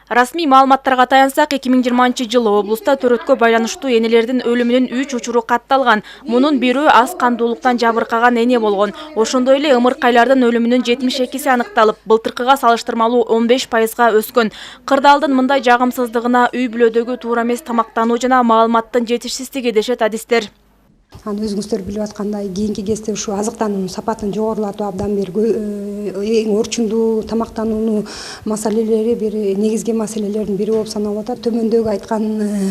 Расмий маалыматтарга таянсак, 2020 жылы облуста төрөткө байланыштуу энелердин өлүмүнүн 3 учуру катталган. Мунун бирөө аз кандуулуктан жабыркаган эне болгон. Ошондой эле ымыркайлардын өлүмүнүн 72си аныкталып, былтыркыга салыштырмалуу 15%га өскөн. Кырдаалдын мындай жагымсыздыгына үй бүлөдөгү туура эмес тамактануу жана маалыматтын жетишсиздиги дешет адистер. Өзүңүздөр билип аткандай, кийинки кезде ушу азыктануунун сапатын жогорулатуу абдан бир эң орчундуу тамактануунун маселелери бир негизги маселелердин бири болуп саналып атат. Төмөндөгү айткан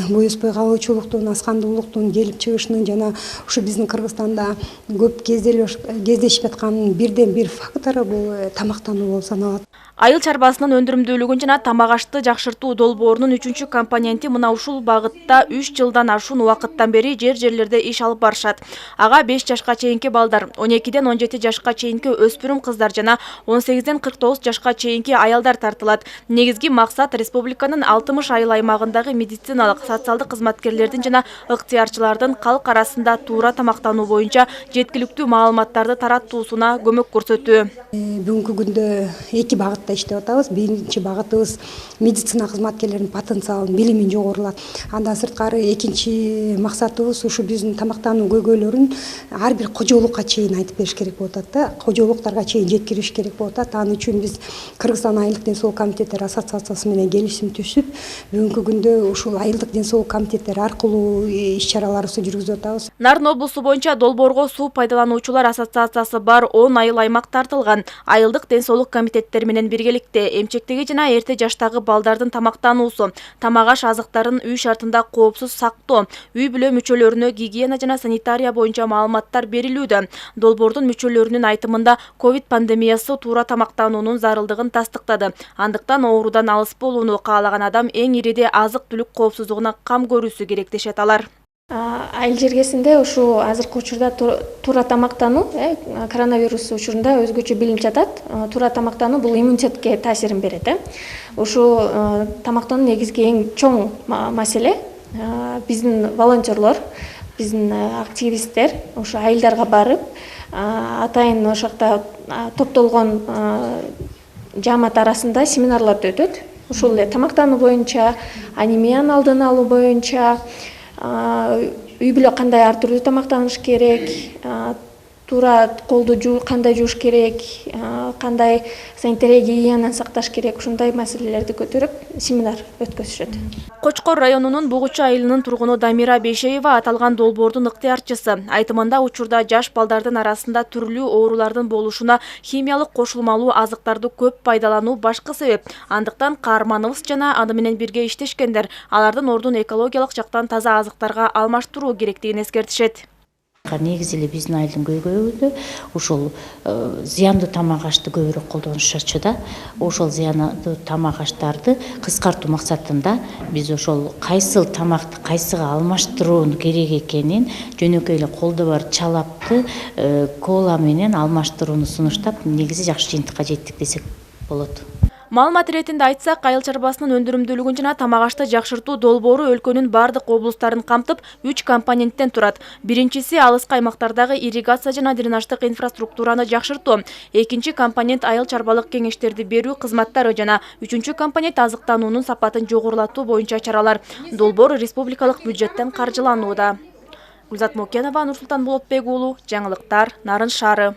бой өспөй калуучулуктун, аскандуулуктун келип чыгышынын жана ушу биздин Кыргызстанда көп кездешип аткан бирден бир фактору бул тамактануу болуп саналат. Айыл чарбасынын өндүрүмдүүлүгүн жана тамак ашты жакшыртуу долбоорунун 3-чү компоненти мына ушул багытта 3 жылдан ашуун убакыттан бери жерлерде иш алып барышат. Ага 5 жашка чейинки балдар, 12ден 17 жашка чейинки өспүрүм кыздар жана 18ден 49 жашка чейинки аялдар тартылат. Негизги максат республиканын 60 айыл аймагындагы медициналык, социалдык кызматкерлердин жана ыктыярчылардын калк арасында туура тамактануу боюнча жеткиликтүү маалыматтарды тараттуусуна көмөк көрсөтүү. Бүгүнкү күндө эки багытта иштеп атабыз. Биринчи багытыбыз медицина кызматкерлеринин потенциалын, билимин жогорулат. Андан сырткары экинчи максатыбыз ушу биздин тамактануу көйгөйлөрүн ар бир кожолукка чейин айтып бериш керек болуп атат да. Кожолуктарга чейин жеткириш керек болуп атат. Анын үчүн биз Кыргызстан айылдык ден соолук комитеттер ассоциациясы менен келишим түзүп, бүгүнкү күндө ушул айылдык ден соолук комитеттер аркылуу иш-чараларыбызды жүргүзүп атабыз. Нарын облусу боюнча долбоорго суу пайдалануучулар ассоциациясы бар 10 айыл аймак тартылган. Айылдык ден соолук комитеттер менен биргеликте эмчектеги жана эрте жаштагы балдардын тамактануусу, тамак аш азыктарын үй шартында коопсуз сактоо, үй бүлө мүчөлөрүнө гигиена жана санитария боюнча маалыматтар берилүүдө. Долбоордун мүчөлөрүнүн айтымында ковид пандемиясы туура тамактануунун зарылдыгын тастыктады. Андыктан оорудан алыс болууну каалаган адам эң ириде азык-түлүк коопсуздугуна кам көрүүсү керек дешет алар. Айыл жергесинде ушу азыркы учурда туура тамактануу, коронавирус учурунда өзгөчө билинип жатат. Туура тамактануу бул иммунитетке таасирин берет. Ушу тамактануу негизги эң чоң маселе. Биздин волонтерлор, биздин активисттер ушу айылдарга барып, атайын ошол жакта топтолгон жаамат арасында семинарларды өтөт. Ушул эле тамактануу боюнча, анемиянын алдын алуу боюнча, үй бүлө кандай ар түрдүү тамактаныш керек, туура колду кандай жууш керек, кандай санитария гигиенаны сакташ керек, ушундай маселелерди көтөрүп семинар өткөзүшөт. Кочкор районунун Бугучу айылынын тургуну Дамира Бейшеева аталган долбоордун ыктыярчысы. Айтымында учурда жаш балдардын арасында түрлүү оорулардын болушуна химиялык кошулмалуу азыктарды көп пайдалануу башкы себеп. Андыктан каарманыбыз жана аны менен бирге иштешкендер алардын ордун экологиялык жактан таза азыктарга алмаштыруу керектигин эскертишет. Негизи эле биздин айылдын көйгөйү ушул зыяндуу тамак ашты көбүрөөк колдонушчу да. Ошол зыяндуу тамак аштарды кыскартуу максатында биз ошол кайсыл тамакты кайсыга алмаштыруу керек экенин жөнөкөй эле колдо бар чалапты кола менен алмаштырууну сунуштап, негизи жакшы жыйынтыкка жеттик десек болот. Маалымат иретинде айтсак, айыл чарбасынын өндүрүмдүүлүгүн жана тамак ашты жакшыртуу долбоору өлкөнүн бардык облустарын камтып 3 компоненттен турат. Биринчиси алыскы аймактардагы ирригация жана дренаждык инфраструктураны жакшыртуу. Экинчи компонент айыл чарбалык кеңештерди берүү кызматтары жана 3-чү компонент азыктануунун сапатын жогорулатуу боюнча чаралар. Долбоор республикалык бюджеттен каржыланууда. Гүлзат Мокенова, Нурсултан Болотбек уулу, жаңылыктар, Нарын шаары.